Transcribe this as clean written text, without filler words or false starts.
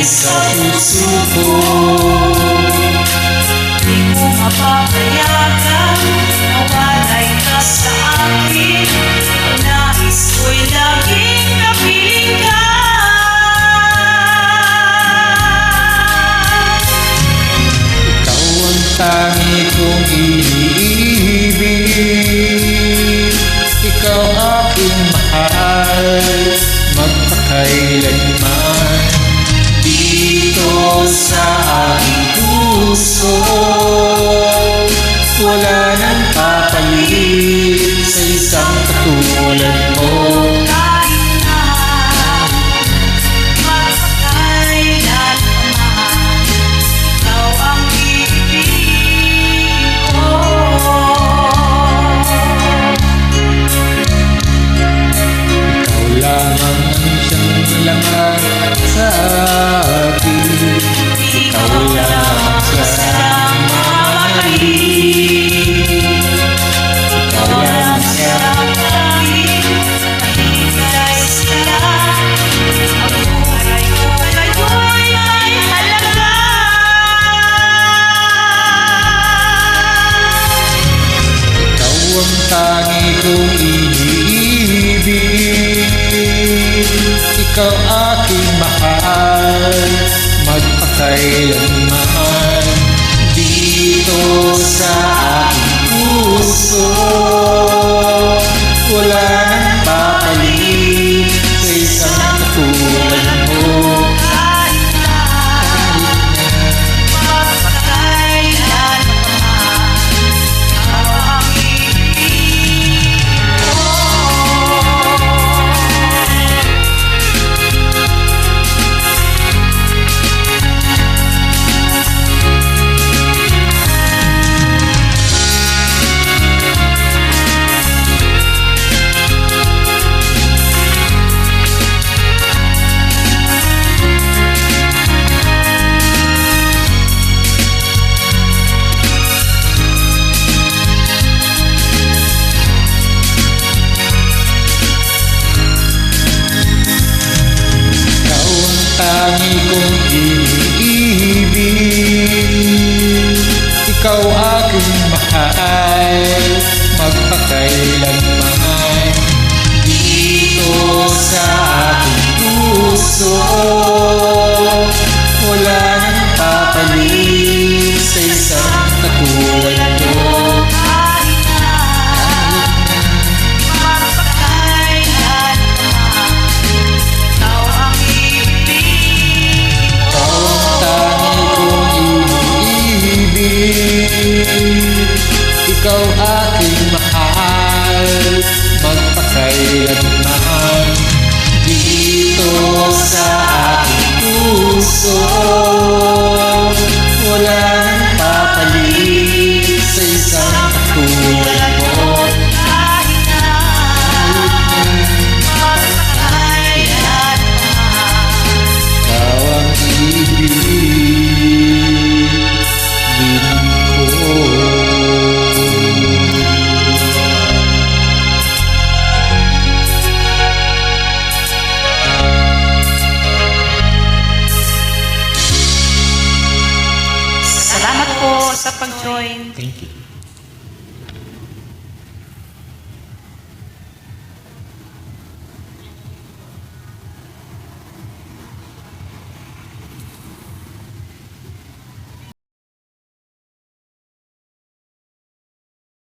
sa puso ko. Di ko mapapayagan na walay ka sa akin. Nais ko'y laging kapiling ka. Ikaw ang tangi kong iniibig, ikaw aking mahal, magpakailanman. Dito sa aking puso, wala nang papalit sa isang katulad mo. kahit na magpakailan pa man, ikaw ang ibig ko. Ikaw lamang ang siyang laman sa akin. Ikaw lang sa mamahalin. Ikaw lang sa akin, mahihintay sila. Ang buhay ko ngayon ay halaga. Ikaw ang tangi kong iniibig, ikaw aking mahal, magpakailanman. Dito sa aking puso, wala nang papalit sa isang katulad mo. Kahit na magpakailan pa man, ikaw ang ibig ko. Ikaw ang tangi kong iniibig, ikaw aking mahal, magpakailanman. Dito sa aking puso, wala nang papalit sa isang katulad mo. Kahit na magpakailan pa man, ikaw ang ibig ko. Ikaw ang tangi kong iniibig, ikaw aking mahal, magpakailanman. Dito sa aking puso, wala nang papalit sa isang katulad mo. Kahit na magpakailan pa man, Ikaw ang ibig ko. salamat po sa pag-join. Thank you.